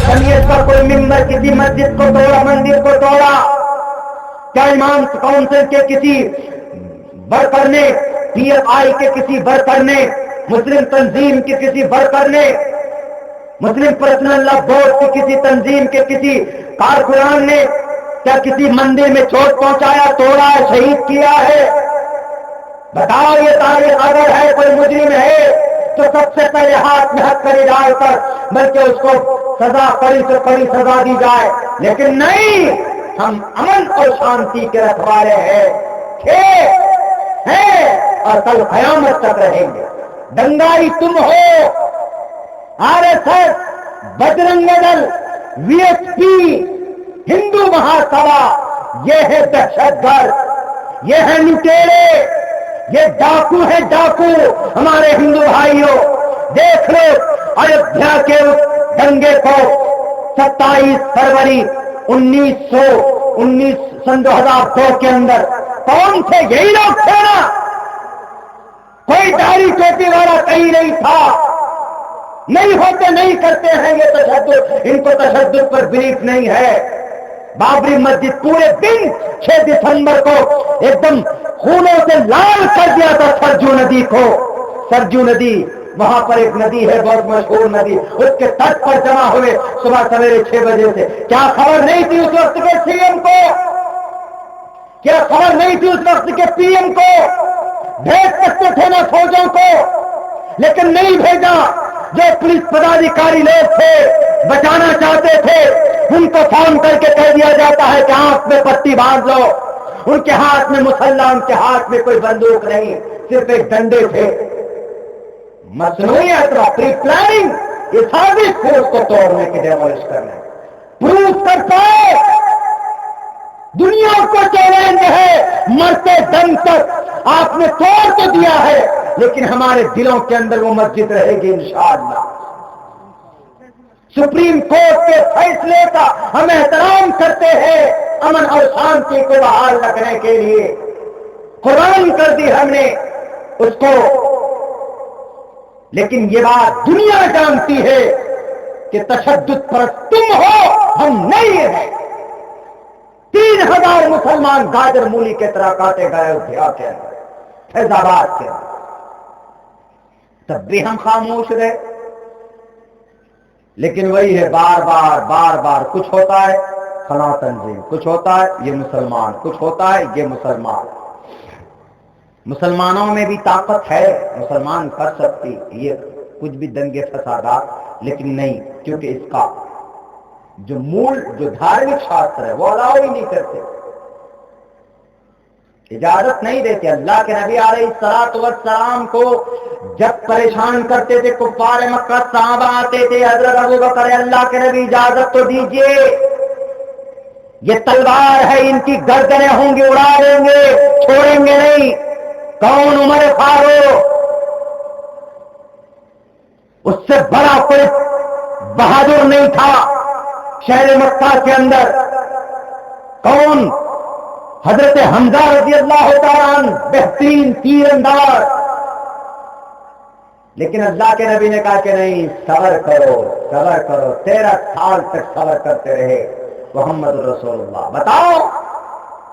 جمعیت کا کوئی ممبر کسی مسجد کو توڑا، مندر کو توڑا؟ کیا امام کونسل کے کسی ورکر نے، پی ایف آئی کے کسی ورکر نے، مسلم تنظیم کے کسی ورکر نے، مسلم پرسنل لا بورڈ کی کسی تنظیم کے کسی کارکنان نے کیا کسی مندر میں چوٹ پہنچایا، توڑا ہے، شہید کیا ہے؟ بتاؤ یہ تاریخ اگر ہے، کوئی مجرم ہے تو سب سے پہلے ہاتھ میں ہتھکڑی ڈال کر بلکہ اس کو سزا، کڑی سے کڑی سزا دی جائے. لیکن نہیں، ہم امن اور شانتی کے رکھوالے ہیں اور کل قیامت تک رہیں گے. دنگائی تم ہو، آر ایس ایس، بجرنگ دل، وی ایچ پی، ہندو مہاسبھا، یہ ہے دہشت گرد، یہ ہے لٹیرے، یہ ڈاکو ہے ڈاکو. ہمارے ہندو بھائیوں دیکھ لو ایودھیا کے اس دنگے کو 27 فروری 2002 کے اندر کون تھے؟ یہی لوگ تھے نا. کوئی داڑھی ٹوپی والا کہیں نہیں تھا. نہیں ہوتے، نہیں کرتے ہیں یہ تشدد، ان کو تشدد پر بلیف نہیں ہے. بابری مسجد پورے دن 6 دسمبر کو ایک دم خونوں سے لال کر دیا تھا سرجو ندی کو. سرجو ندی، وہاں پر ایک ندی ہے بہت مشہور ندی، اس کے تٹ پر جمع ہوئے صبح سویرے 6 بجے سے. کیا خبر نہیں تھی اس وقت کے سی ایم کو؟ کیا خبر نہیں تھی اس وقت کے پی ایم کو؟ بھیج سکتے تھے نا فوجوں کو، لیکن نہیں بھیجا. جو پولیس پدادھیکاری لوگ تھے، بچانا چاہتے تھے، ان کو فون کر کے کہہ دیا جاتا ہے کہ آنکھ میں پٹی باندھ لو. ان کے ہاتھ میں مسلح، ان کے ہاتھ میں کوئی بندوق نہیں، صرف ایک ڈنڈے تھے. مصنوعی اطراف، پری پلاننگ، یہ سازش تھے اس کو توڑنے کی، ڈیمولش کرنے. پروف کرتا ہے، دنیا کو چیلنج ہے، مرتے دم تک. آپ نے توڑ تو دیا ہے لیکن ہمارے دلوں کے اندر وہ مسجد رہے گی انشاءاللہ. سپریم کورٹ کے فیصلے کا ہم احترام کرتے ہیں امن اور شانتی کو بحال رکھنے کے لیے. قربان کر دی ہم نے اس کو، لیکن یہ بات دنیا جانتی ہے کہ تشدد پر تم ہو، ہم نہیں ہیں. 3000 مسلمان گاجر مولی کی طرح کاٹے گئے ایودھیا کے اندر، فیض آباد کے اندر، تب بھی ہم خاموش رہے. لیکن وہی ہے، بار بار کچھ ہوتا ہے فلاں تنظیم، کچھ ہوتا ہے یہ مسلمان، کچھ ہوتا ہے یہ مسلمان. مسلمانوں میں بھی طاقت ہے، مسلمان کر سکتی یہ کچھ بھی دنگے فسادات، لیکن نہیں، کیونکہ اس کا جو مول، جو دھارمک شاستر ہے وہ الاؤ ہی نہیں کرتے، اجازت نہیں دیتے. اللہ کے نبی علیہ الصلوۃ والسلام کو جب پریشان کرتے تھے کفار مکہ، صحابہ آتے تھے، حضرت ابوبکر اللہ کے نبی اجازت تو دیجیے، یہ تلوار ہے، ان کی گردنیں ہوں گی، اڑا دیں گے، چھوڑیں گے نہیں. کون؟ عمر فاروق. اس سے بڑا کوئی بہادر نہیں تھا شہر مکہ کے اندر. کون؟ حضرت حمزہ رضی اللہ تعالیٰ عنہ، بہترین تیر انداز. لیکن اللہ کے نبی نے کہا کہ نہیں، صبر کرو، صبر کرو. 13 سال تک صبر کرتے رہے محمد رسول اللہ. بتاؤ،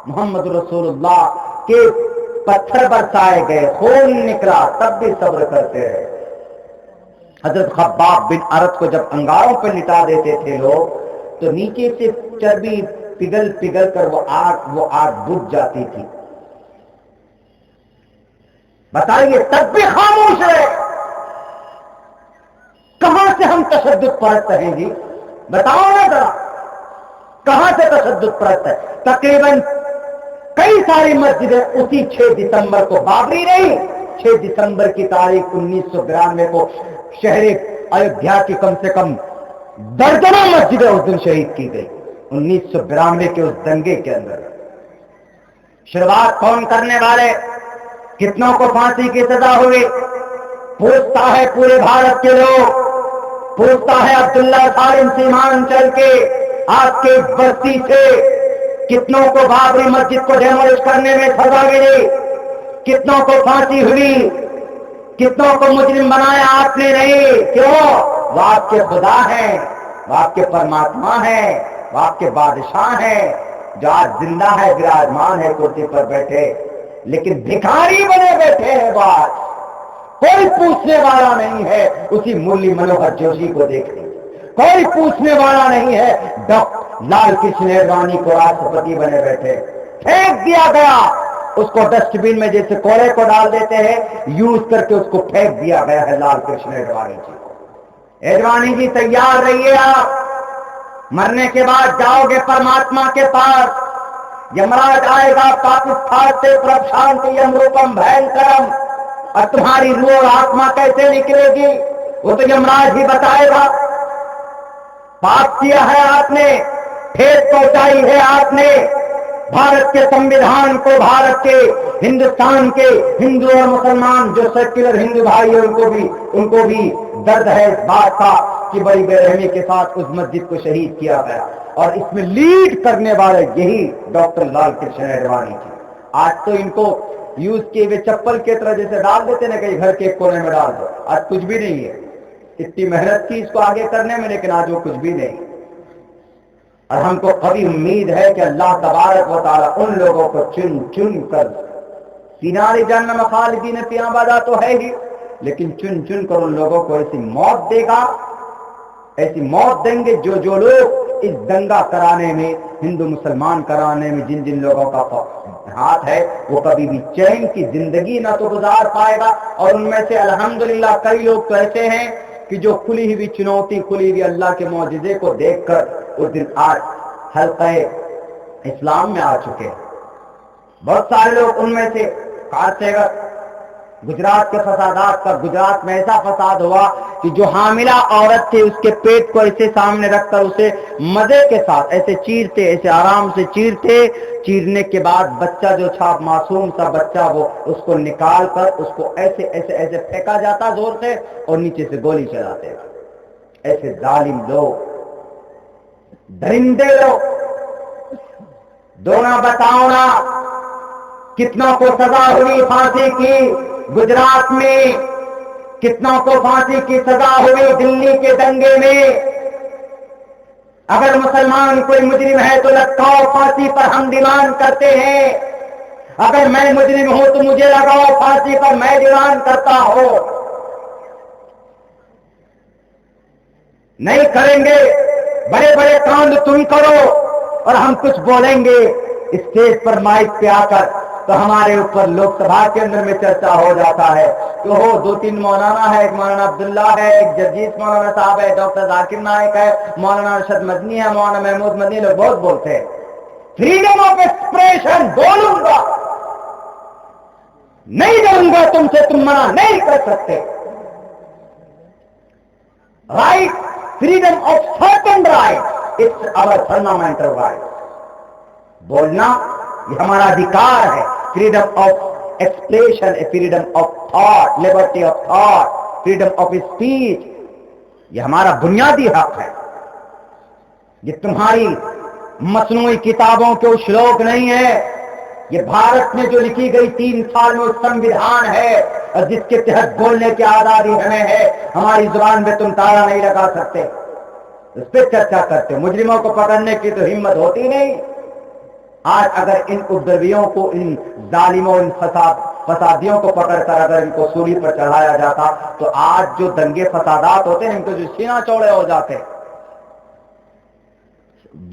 محمد رسول اللہ کے پتھر برسائے گئے، خون نکلا، تب بھی صبر کرتے رہے. حضرت خباب بن ارت کو جب انگاروں پہ لٹا دیتے تھے لوگ تو نیچے سے چربی پگھل کر وہ آگ بجھ جاتی تھی. بتائیے، تب بھی خاموش رہے. کہاں سے ہم تشدد پرست ہیں جی؟ بتاؤ نا ذرا، کہاں سے تشدد پرست ہے؟ تقریباً کئی ساری مسجدیں اسی 6 دسمبر کو، بابری نہیں، 6 دسمبر کی تاریخ 1992 کو شہر ایودھیا کی کم سے کم درجنوں مسجدیں اس دن شہید کی گئی 1992 کے اس دنگے کے اندر. شروعات کون کرنے والے؟ کتنوں کو پھانسی کی سزا ہوئی؟ پوچھتا ہے پورے بھارت کے لوگ، پوچھتا ہے عبداللہ سالم سیمانچل کے آپ کے بستی سے کتنوں کو بابری مسجد کو ڈیمولش کرنے میں سزا ملی، کتنوں کو پھانسی ہوئی، کتنوں کو مجرم بنایا آپ نے؟ نہیں. کیوں؟ وہ آپ کے خدا ہیں. وہ آپ کے پرماتما ہیں، وہ آپ کے بادشاہ ہیں، جو آج زندہ ہے، وراجمان ہے کرسی پر بیٹھے، لیکن بھکاری بنے بیٹھے ہیں بات، کوئی پوچھنے والا نہیں ہے اسی مرلی منوہر جوشی کو دیکھنے، کوئی پوچھنے والا نہیں ہے ڈاکٹر لال کرشن اڈوانی کو راشٹرپتی بنے بیٹھے، پھینک دیا گیا اس کو ڈسٹ بین میں، جیسے کوڑے کو ڈال دیتے ہیں یوز کر کے اس کو پھینک دیا گیا ہے لال کرشن اڈوانی جی کو۔ اڈوانی جی تیار رہیے، آپ مرنے کے بعد جاؤ گے پرماتما کے پاس، یمراج آئے گا پاکستان سے پرب شانتی یم روپم بھینکرم، اور تمہاری روح اور آتما کیسے نکلے گی وہ تو یمراج ہی بتائے گا۔ پاپ کیا ہے آپ نے، ٹھیس پہنچائی ہے آپ نے بھارت کے سمویدھان کو، بھارت کے ہندوستان کے ہندو اور مسلمان جو سیکولر ہندو بھائی ہیں ان کو بھی درد ہے اس بات کا کہ بڑی بے رحمی کے ساتھ اس مسجد کو شہید کیا گیا، اور اس میں لیڈ کرنے والے یہی ڈاکٹر لال کرشن اڈوانی تھے۔ آج تو ان کو یوز کیے ہوئے چپل کے طرح جیسے ڈال دیتے نا کہیں گھر کے کونے میں ڈال دو، آج کچھ بھی نہیں ہے، اتنی محنت کی اس کو آگے کرنے میں لیکن آج وہ کچھ بھی نہیں۔ اور ہم کو کبھی امید ہے کہ اللہ تبارک و تعالیٰ ان لوگوں کو چن چن کر سیناری جہنم خالدین فیہا ابدا تو ہے ہی، لیکن چن چن کر ان لوگوں کو ایسی موت دے گا، ایسی موت دیں گے جو لوگ اس دنگا کرانے میں، ہندو مسلمان کرانے میں جن جن لوگوں کا ہاتھ ہے وہ کبھی بھی چین کی زندگی نہ تو گزار پائے گا۔ اور ان میں سے الحمدللہ کئی لوگ تو ایسے ہیں کہ جو کھلی ہوئی چنوتی، کھلی ہوئی اللہ کے معجزے کو دیکھ کر اس دن آج حلقہ اسلام میں آ چکے ہیں۔ بہت سارے لوگ ان میں سے خاص طور گجرات کے فسادات کا، گجرات میں ایسا فساد ہوا کہ جو حاملہ عورت تھی اس کے پیٹ کو ایسے سامنے رکھ کر اسے مزے کے ساتھ ایسے چیرتے، ایسے آرام سے چیرتے، چیرنے کے بعد بچہ جو تھا معصوم سا بچہ وہ اس کو نکال کر اس کو ایسے ایسے ایسے پھینکا جاتا زور سے اور نیچے سے گولی چلاتے گا۔ ایسے ظالم لوگ، درندے لوگ، دونا بتاؤنا کتنوں کو سزا ہوئی پھانسی کی گجرات میں، کتنوں کو پھانسی کی سزا ہوئی دلی کے دنگے میں۔ اگر مسلمان کوئی مجرم ہے تو لٹکاؤ پھانسی پر، ہم ڈیمانڈ کرتے ہیں۔ اگر میں مجرم ہوں تو مجھے لگاؤ پھانسی پر، میں ڈیمانڈ کرتا ہوں۔ نہیں کریں گے، بڑے بڑے کانڈ تم کرو اور ہم کچھ بولیں گے اسٹیج پر مائک پہ آ کر تو ہمارے اوپر لوک سبھا کے اندر میں چرچا ہو جاتا ہے کہ ہو دو تین مولانا ہے، ایک مولانا عبداللہ ہے، ایک جگجیت مولانا صاحب ہے، ڈاکٹر ذاکر نائک ہے، مولانا ارشد مدنی ہے، مولانا محمود مدنی، لوگ بہت بولتے ہیں۔ فریڈم آف ایکسپریشن بولوں گا، نہیں ڈروں گا تم سے، تم منع نہیں کر سکتے۔ Right, freedom of certain right, it's our fundamental right. بولنا یہ ہمارا ادھیکار ہے، freedom of expression, freedom of thought, liberty of thought, freedom of speech, یہ ہمارا بنیادی حق ہے۔ یہ تمہاری مصنوعی کتابوں کے شلوک نہیں ہے، یہ بھارت میں جو لکھی گئی 3 سال میں سمویدھان ہے، اور جس کے تحت بولنے کی آزادی ہمیں ہے۔ ہماری زبان پہ تم تالا نہیں لگا سکتے، اس پہ چرچا کرتے، مجرموں کو پکڑنے کی تو ہمت ہوتی نہیں۔ آج اگر ان اپدرویوں کو، ان ظالموں، ان فسادیوں کو پکڑ کر اگر ان کو سولی پر چڑھایا جاتا تو آج جو دنگے فسادات ہوتے ہیں ان کو جو سینہ چوڑے ہو جاتے۔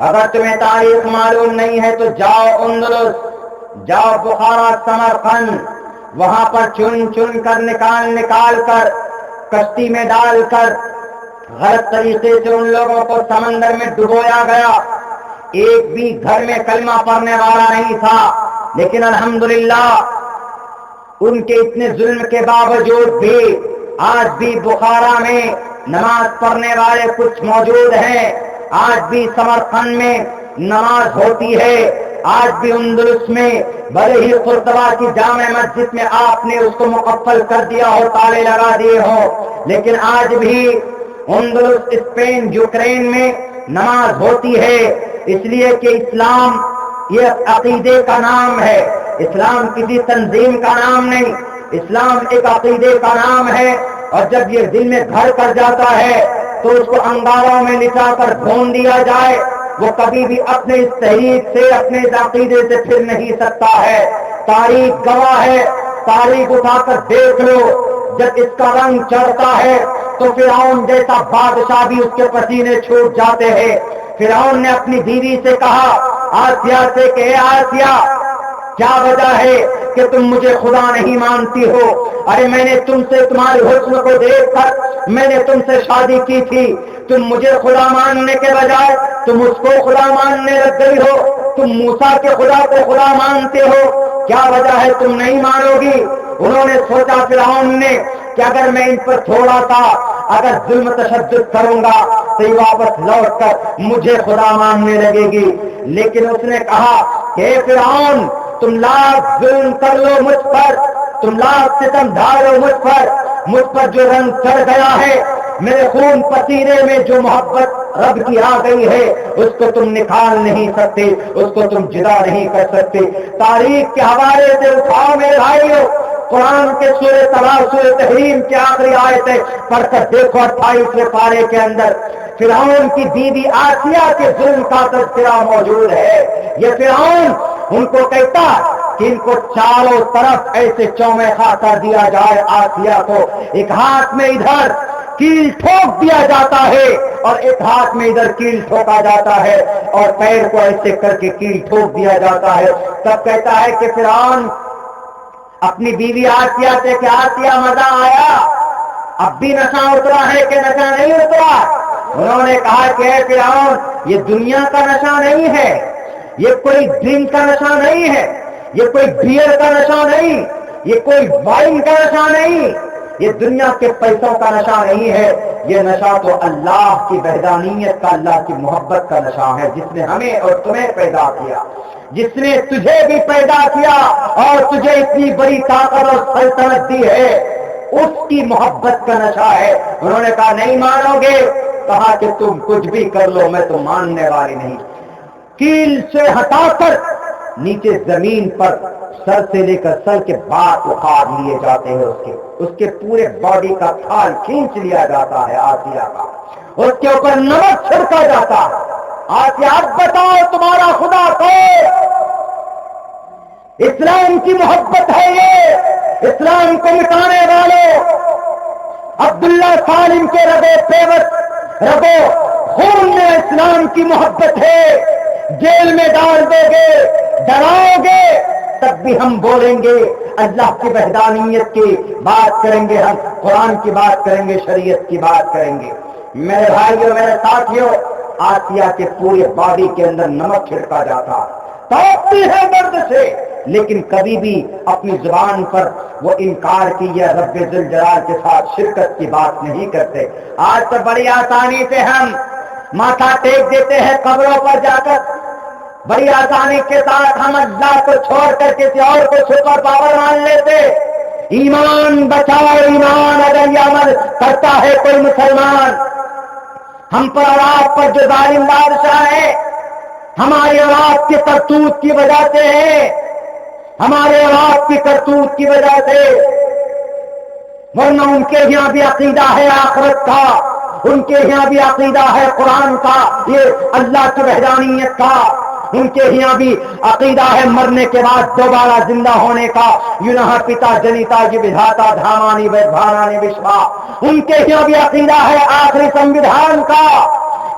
اگر تمہیں تاریخ معلوم نہیں ہے تو جاؤ اندلس، جاؤ بخارا، سمرقند، وہاں پر چن چن کر نکال کر کشتی میں ڈال کر غلط طریقے سے ان لوگوں کو سمندر میں ڈبویا گیا. ایک بھی گھر میں کلمہ پڑھنے والا نہیں تھا، لیکن الحمدللہ ان کے اتنے ظلم کے باوجود بھی آج بھی بخارا میں نماز پڑھنے والے کچھ موجود ہیں. آج بھی سمرقند میں نماز ہوتی ہے. آج بھی اندلس میں بڑے ہی قرطبہ کی جامع مسجد میں آپ نے اس کو مقفل کر دیا ہو، تالے لگا دیے ہو، لیکن آج بھی اندلس، اسپین، یوکرین میں نماز ہوتی ہے. اس لیے کہ اسلام یہ عقیدے کا نام ہے، اسلام کسی تنظیم کا نام نہیں، اسلام ایک عقیدے کا نام ہے. اور جب یہ دل میں گھر کر جاتا ہے تو اس کو انگاروں میں لٹا کر بھون دیا جائے، وہ کبھی بھی اپنے اس تحریک سے، اپنے اس عقیدے سے پھر نہیں سکتا ہے. تاریخ گواہ ہے، تاریخ اٹھا کر دیکھ لو، جب اس کا رنگ چڑھتا ہے تو فرعون جیسا بادشاہ بھی اس کے پسینے چھوٹ جاتے ہیں. فرعون نے اپنی بیوی سے کہا، آسیہ سے کہ اے آسیہ، کیا وجہ ہے کہ تم مجھے خدا نہیں مانتی ہو؟ ارے میں نے تم سے تمہارے حسن کو دیکھ کر میں نے تم سے شادی کی تھی، تم مجھے خدا ماننے کے بجائے تم اس کو خدا ماننے لگ گئی ہو، تم موسیٰ کے خدا کو خدا مانتے ہو، کیا وجہ ہے تم نہیں مانو گی؟ انہوں نے سوچا فرعون نے کہ اگر میں ان پر تھوڑا سا اگر ظلم تشدد کروں گا تو یہ واپس لوٹ کر مجھے خدا ماننے لگے گی. لیکن اس نے کہا کہ فرعون، تم لاکھ ظلم کر لو مجھ پر، تم لاکھ ستم ڈھالو مجھ پر جو رنگ چڑھ گیا ہے، میرے خون پسینے میں جو محبت رب کی آ گئی ہے، اس کو تم نکال نہیں سکتے، اس کو تم جدا نہیں کر سکتے. تاریخ کے حوالے سے اٹھاؤ میرے بھائیو، قرآن کے سورہ طلاق، سورہ تحریم کی آخری آیتیں پڑھ کر دیکھو. 28ویں پارے کے اندر فرعون کی بیوی آسیہ کے ظلم کا تذکرہ موجود ہے. یہ فرعون ان کو کہتا کہ ان کو چاروں طرف ایسے چومے خاصا دیا جائے، آسیہ کو ایک ہاتھ میں ادھر کیل ٹھوک دیا جاتا ہے اور ایک ہاتھ میں ادھر کیل ٹھوکا جاتا ہے اور پیر کو ایسے کر کے کیل ٹھوک دیا جاتا ہے. تب کہتا ہے کہ فرعون اپنی بیوی آسیہ سے کہ آسیہ مزہ آیا، اب بھی نشہ اترا ہے کہ نشہ نہیں اترا؟ انہوں نے کہا کہ اے فرعون، یہ دنیا کا نشہ نہیں ہے، یہ کوئی ڈرنک کا نشہ نہیں ہے، یہ کوئی بیئر کا نشہ نہیں، یہ کوئی وائن کا نشہ نہیں، یہ دنیا کے پیسوں کا نشہ نہیں ہے. یہ نشہ تو اللہ کی وحدانیت کا، اللہ کی محبت کا نشہ ہے، جس نے ہمیں اور تمہیں پیدا کیا، جس نے تجھے بھی پیدا کیا اور تجھے اتنی بڑی طاقت اور سلطنت دی ہے، اس کی محبت کا نشہ ہے. انہوں نے کہا نہیں مانو گے؟ کہا کہ تم کچھ بھی کر لو، میں تو ماننے والی نہیں. کیل سے ہٹا کر نیچے زمین پر سر سے لے کر سر کے بال اخاڑ لیے جاتے ہیں، اس کے پورے باڈی کا کھال کھینچ لیا جاتا ہے آسیہ کا، اس کے اوپر نمک چھڑکا جاتا ہے. آسیہ اب بتاؤ تمہارا خدا کون؟ اسلام کی محبت ہے یہ، اسلام کو مٹانے والوں عبداللہ سالم کے رگو پیوت رگو خون میں اسلام کی محبت ہے. جیل میں ڈال دو گے، ڈراؤ گے، تب بھی ہم بولیں گے اللہ کی وحدانیت کی بات کریں گے، ہم قرآن کی بات کریں گے، شریعت کی بات کریں گے. میرے بھائیوں، میرے ساتھیوں، آسیہ کے پورے باڈی کے اندر نمک چھڑکا جاتا، تڑپتی ہے درد سے، لیکن کبھی بھی اپنی زبان پر وہ انکار کی یا رب ذوالجلال کے ساتھ شرکت کی بات نہیں کرتے. آج تو بڑی آسانی سے ہم ماتھا ٹیک دیتے ہیں قبروں پر جا کر، بڑی آسانی کے ساتھ ہم اللہ کو چھوڑ کر کسی اور کو سپر پاور مان لیتے. ایمان بچاؤ ایمان، اگر یہ عمل کرتا ہے کوئی مسلمان، ہم پر اور آپ پر جو ظالم بادشاہ ہے ہمارے اور آپ کے کرتوت کی وجہ سے ہے، ہمارے اور آپ کی کرتوت کی وجہ سے، ورنہ ان کے یہاں بھی عقیدہ ہے آخرت کا، ان کے یہاں بھی عقیدہ ہے قرآن کا، یہ اللہ کی وحدانیت کا، ان کے یہاں بھی عقیدہ ہے مرنے کے بعد دوبارہ زندہ ہونے کا. یونہ پتا جنیتا جی ودھاتا دھامانی ویدھانانی وشوا، ان کے یہاں بھی عقیدہ ہے آخری سنویدھان کا.